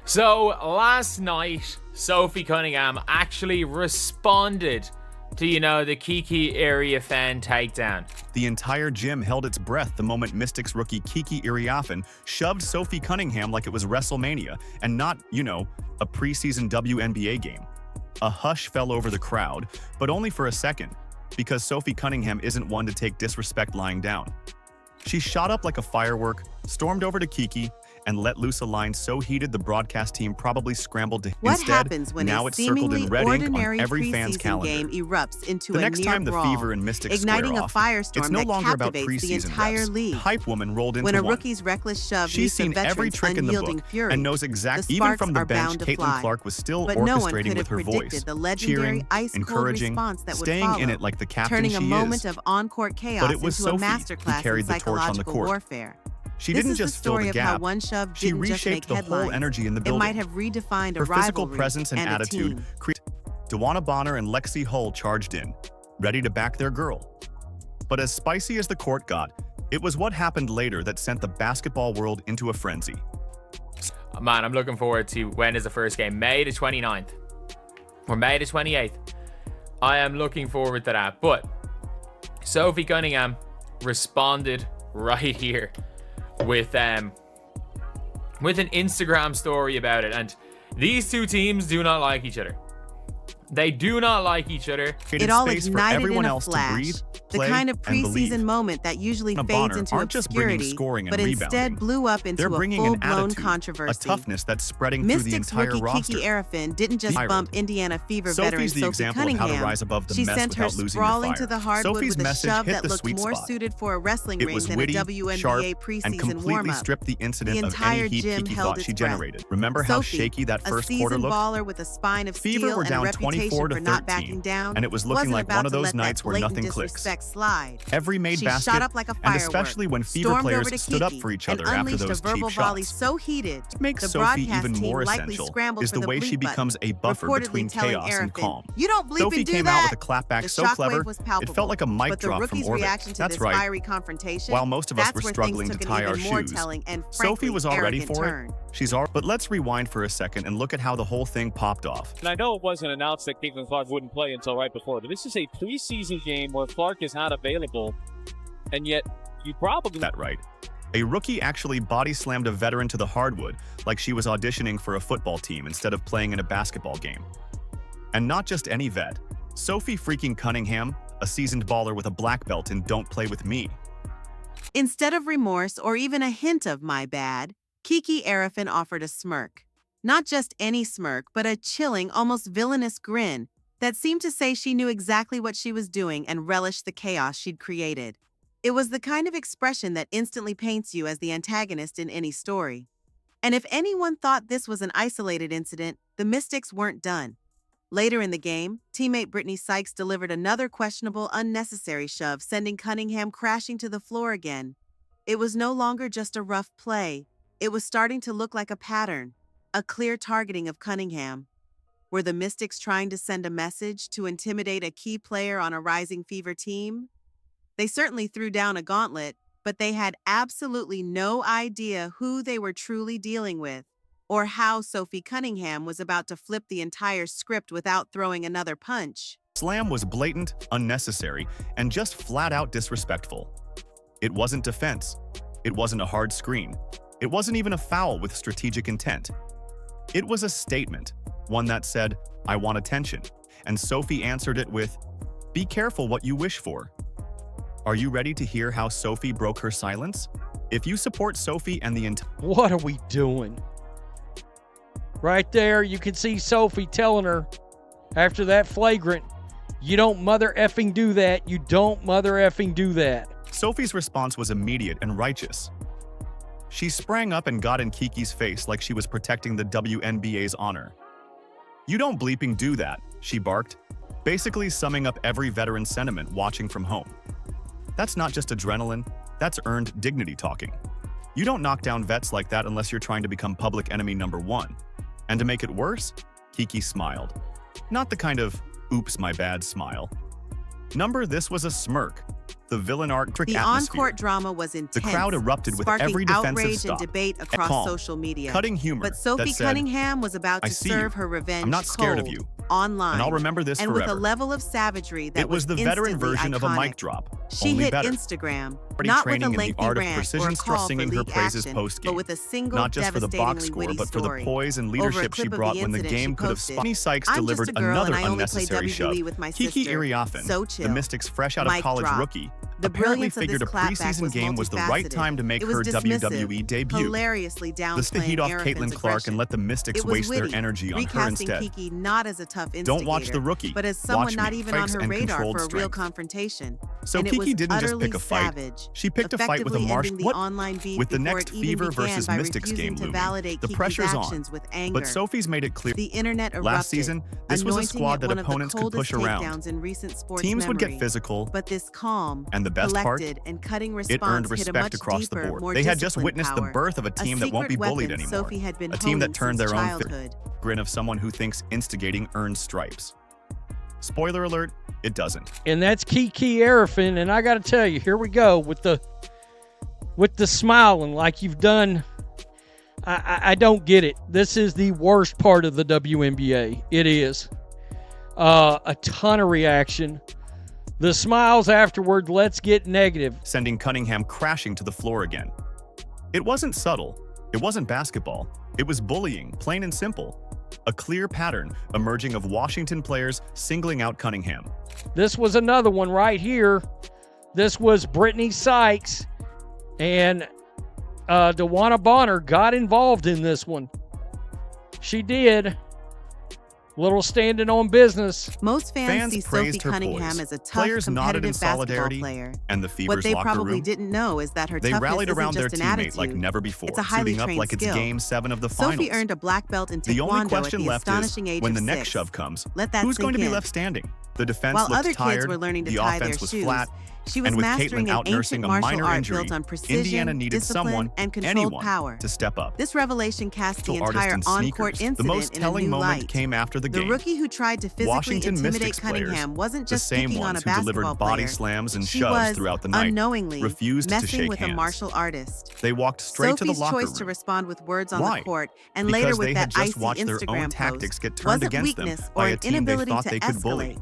So last night, Sophie Cunningham actually responded to, the Kiki Aerafin takedown. The entire gym held its breath the moment Mystics rookie Kiki Aerafin shoved Sophie Cunningham like it was Wrestlemania and not, a preseason WNBA game. A hush fell over the crowd, but only for a second, because Sophie Cunningham isn't one to take disrespect lying down. She shot up like a firework, stormed over to Kiki, and let loose a line so heated the broadcast team probably scrambled to What instead, happens when now a it's circled in seemingly red ink ordinary on every fan's preseason calendar. game erupts into The a next near time the brawl, Fever and Mystics igniting square a off, firestorm it's no that longer about captivates the preseason entire refs. league. Hype woman rolled into When a one. rookie's reckless shove She's leaves the seen every veteran's trick in the unyielding book fury, and knows the exactly. Even sparks from the are bench, bound to Caitlin fly. Clark was still But no one orchestrating could with have her predicted voice, the legendary cheering, ice-cold encouraging, response that would staying follow, in it like the captain turning a she moment is. of on-court chaos But it was into a Sophie who masterclass in carried the torch on the psychological court. warfare. She This didn't is the just fill story the of how gap. one shove She didn't just reshaped make the whole headlines. energy in the It building. might have redefined a Her physical rivalry presence and a attitude team. Dewana Bonner and Lexi Hull charged in, ready to back their girl. But as spicy as the court got, it was what happened later that sent the basketball world into a frenzy. Man, I'm looking forward to when is the first game? May the 29th or May the 28th. I am looking forward to that. But Sophie Cunningham responded right here with an Instagram story about it. And these two teams do not like each other. They do not like each other. It all Space for ignited everyone in a else to flash. breathe, The play, kind of and preseason believe. moment that usually fades Bonner into aren't just bringing obscurity, scoring and but rebounding. instead blew up into They're a bringing an full-blown attitude, controversy. a toughness that's spreading through the Mystics entire rookie roster. Kiki Aerafin didn't just Tyrant. bump Indiana Fever Sophie's veteran the Sophie example of Cunningham. how to rise above the She mess sent her without losing sprawling your to fire. the hardwood Sophie's with a message shove hit that the looked sweet more spot. suited for a wrestling It ring was than witty, a WNBA sharp, preseason and completely warm-up. stripped the incident The of entire any heat gym Kiki held thought she its breath. generated. Remember how Sophie, shaky that a first quarter seasoned looked? baller with a spine of Fever steel were and a down reputation 24 to for not 13, backing down, and it was looking wasn't like about one of to those let that nights where blatant nothing clicks. disrespect slide. Every made She basket, shot up like a and firework, especially when Fever stormed players over to stood up Kiki for each and other after unleashed those a verbal cheap volley shots. so heated, What makes the Sophie broadcast even team more likely essential scrambled is for the way she bleep becomes a button, buffer reportedly between telling chaos and Aerafin, calm. "You don't bleep Sophie and do came that." out with a clapback The so shockwave clever, was it palpable, felt like a mic but the drop from rookie's orbit. reaction to That's this right. fiery confrontation, While most of us that's were where struggling things to took an tie our even more shoes, telling and Sophie frankly was all ready arrogant for turn. it. But let's rewind for a second and look at how the whole thing popped off. And I know it wasn't announced that Caitlin Clark wouldn't play until right before, but this is a preseason game where Clark is not available, and yet you probably... That right. A rookie actually body slammed a veteran to the hardwood like she was auditioning for a football team instead of playing in a basketball game. And not just any vet. Sophie freaking Cunningham, a seasoned baller with a black belt in Don't Play With Me. Instead of remorse or even a hint of my bad, Kiki Aerafin offered a smirk. Not just any smirk, but a chilling, almost villainous grin that seemed to say she knew exactly what she was doing and relished the chaos she'd created. It was the kind of expression that instantly paints you as the antagonist in any story. And if anyone thought this was an isolated incident, the Mystics weren't done. Later in the game, teammate Britney Sykes delivered another questionable, unnecessary shove, sending Cunningham crashing to the floor again. It was no longer just a rough play. It was starting to look like a pattern, a clear targeting of Cunningham. Were the Mystics trying to send a message to intimidate a key player on a rising Fever team? They certainly threw down a gauntlet, but they had absolutely no idea who they were truly dealing with, or how Sophie Cunningham was about to flip the entire script without throwing another punch. Slam was blatant, unnecessary, and just flat-out disrespectful. It wasn't defense. It wasn't a hard screen. It wasn't even a foul with strategic intent. It was a statement, one that said, "I want attention," and Sophie answered it with, "Be careful what you wish for." Are you ready to hear how Sophie broke her silence? If you support Sophie and the entire... What are we doing? Right there, you can see Sophie telling her after that flagrant, "You don't mother effing do that. You don't mother effing do that." Sophie's response was immediate and righteous. She sprang up and got in Kiki's face like she was protecting the WNBA's honor. "You don't bleeping do that," she barked, basically summing up every veteran sentiment watching from home. That's not just adrenaline, that's earned dignity talking. You don't knock down vets like that unless you're trying to become public enemy number one. And to make it worse, Kiki smiled. Not the kind of, "oops, my bad" smile. This was a smirk. The villain arc-trick The atmosphere. on-court drama was intense. The crowd erupted with sparking every defensive outrage stop. and debate across Calm, social media. cutting humor But Sophie that said, Cunningham was about "I to see serve you. her revenge I'm not scared of cold, you. online, And I'll remember this and forever." with a level of savagery that It was the veteran instantly version of a iconic. mic drop, She only hit better. Instagram, Already not with training a in the lengthy art of rant precision or stress, call for singing her league praises action, post-game. but with a single Not just for the box devastatingly score, witty but for the story. poise and Over a leadership she clip of brought the when the incident she game could have posted, spun. Britney Sykes "I'm just delivered a girl another and I only play unnecessary shove. WWE with my Kiki sister. Aerafin, So the chill. Mystics' fresh out of Mic college drop. rookie, The apparently brilliance of figured a this clapback preseason was game was the right multifaceted. time to make It was her dismissive, WWE debut. hilariously downplaying This to heat off Aerafin's Caitlin Clark and aggression. let the Mystics It was waste their witty, energy on her recasting instead. Kiki not as a tough instigator, Don't watch the rookie. but as someone Watch not me. even on Fakes her and radar controlled for a real strength. confrontation. So And it Kiki was didn't just utterly pick a fight. savage, She picked a fight with a effectively marsh. ending the What? online beef With the before next it even Fever began versus by Mystics refusing game to looming. validate The Kiki's pressure's on. actions with anger. But Sophie's made it clear. The internet erupted. Last season, this was a anointing squad it that one of the opponents could push coldest around. takedowns in recent sports Teams would get memory. physical, But this calm, and the best part, collected, and cutting it response earned hit a respect much across the deeper, board. more They had just disciplined witnessed the power. birth of a team that won't be secret bullied weapon anymore. Sophie had been A team that honing turned since their own childhood. grin of someone who thinks instigating earns stripes. Spoiler alert, it doesn't. And that's Kiki Aerafin, and I got to tell you, here we go with the smiling like you've done. I don't get it. This is the worst part of the WNBA. It is. A ton of reaction. The smiles afterward, let's get negative. Sending Cunningham crashing to the floor again. It wasn't subtle. It wasn't basketball. It was bullying, plain and simple. A clear pattern emerging of Washington players singling out Cunningham. This was another one right here. This was Britney Sykes, and DeWanna Bonner got involved in this one. She did. Little standing on business. Most fans see Sophie praised her Cunningham poise. as a tough, Players nodded in competitive basketball solidarity, player. and the What Fever's they locker probably room. didn't know is that her They toughness rallied isn't around their just an teammate attitude. like never before, It's a highly suiting up trained like it's skill. Game 7 of the finals. Sophie earned a black belt in The only taekwondo at question the left astonishing is, age when of the next 6. shove comes, Let that who's sink going to be in. left standing? The defense While looked other tired, kids were learning to the tie their offense was shoes, flat, she was and with mastering Caitlin an out-nursing ancient a martial minor art injury, built on precision, Indiana needed discipline, someone, and controlled anyone, power. to step up. This revelation cast the Artist entire in on-court sneakers. incident The most in a telling new moment light. came after the The game. rookie who tried to physically Washington intimidate Mystics players, Cunningham wasn't the just same picking on a ones who basketball delivered body player. slams and She shoves was, throughout the night, unknowingly, refused to messing shake with hands. a martial artist. They walked straight to Sophie's the locker choice room. to respond with words on Why? the court and Because later they with had that just icy watched their own Instagram tactics post get turned wasn't against them weakness by or a an team they inability thought to they could bully. escalate.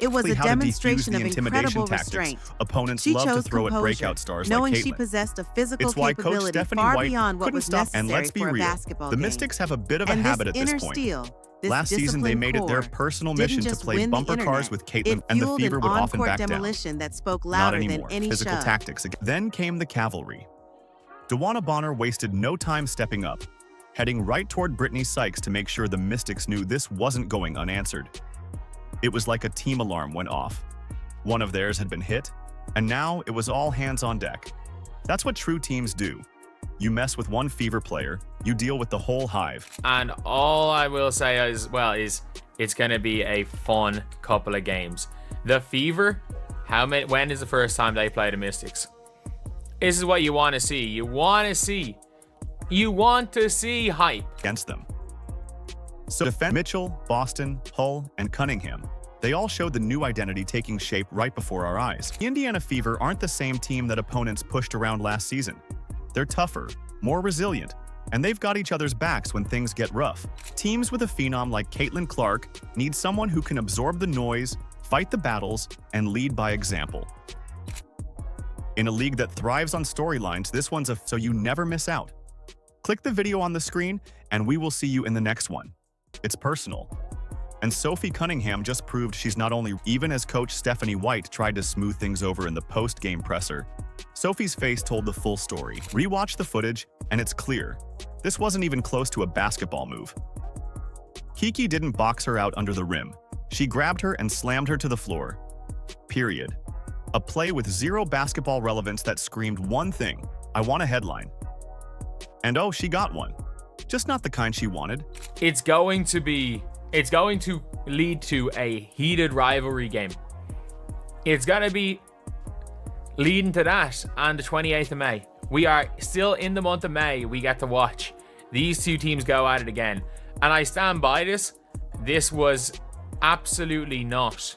It was a How to defuse demonstration the of intimidation incredible tactics. restraint. Opponents She love to chose throw at composure, breakout stars knowing like she Caitlin. possessed a physical It's why Coach capability Stephanie far White beyond what couldn't was stop. necessary And let's be for a real, basketball the game. Mystics have a bit of a And habit at this this inner point. steel, this Last season, they made it their disciplined personal core mission to didn't play just win the bumper cars internet. with Caitlin, It and the fueled Fever an would often on-court back down. demolition that spoke Not louder anymore. than any Physical shove. tactics again. Then came the cavalry. DeWanna Bonner wasted no time stepping up, heading right toward Britney Sykes to make sure the Mystics knew this wasn't going unanswered. It was like a team alarm went off. One of theirs had been hit, and now it was all hands on deck. That's what true teams do. You mess with one Fever player, you deal with the whole hive. And all I will say as well is it's going to be a fun couple of games. The Fever, when is the first time they play the Mystics? This is what you want to see. You want to see hype Against them. So defend Mitchell, Boston, Hull, and Cunningham. They all showed the new identity taking shape right before our eyes. The Indiana Fever aren't the same team that opponents pushed around last season. They're tougher, more resilient, and they've got each other's backs when things get rough. Teams with a phenom like Caitlin Clark need someone who can absorb the noise, fight the battles, and lead by example. In a league that thrives on storylines, this one's so you never miss out. Click the video on the screen, and we will see you in the next one. It's personal. And Sophie Cunningham just proved she's not only even as Coach Stephanie White tried to smooth things over in the post-game presser. Sophie's face told the full story. Rewatch the footage, and it's clear. This wasn't even close to a basketball move. Kiki didn't box her out under the rim. She grabbed her and slammed her to the floor. Period. A play with zero basketball relevance that screamed one thing: I want a headline. And oh, she got one. Just not the kind she wanted. It's going to lead to a heated rivalry game. It's going to be leading to that on the 28th of May. We are still in the month of May. We get to watch these two teams go at it again. And I stand by this. This was absolutely not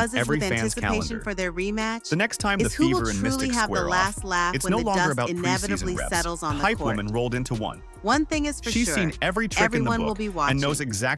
buzzes every with fan's anticipation calendar. for their rematch The next time the is who will Fever and truly Mystics have square the off, last laugh it's when no the longer dust about inevitably preseason reps. settles on the Hype court. Woman rolled into one. One thing is for She's sure, seen every trick in the everyone book will be watching. and knows exactly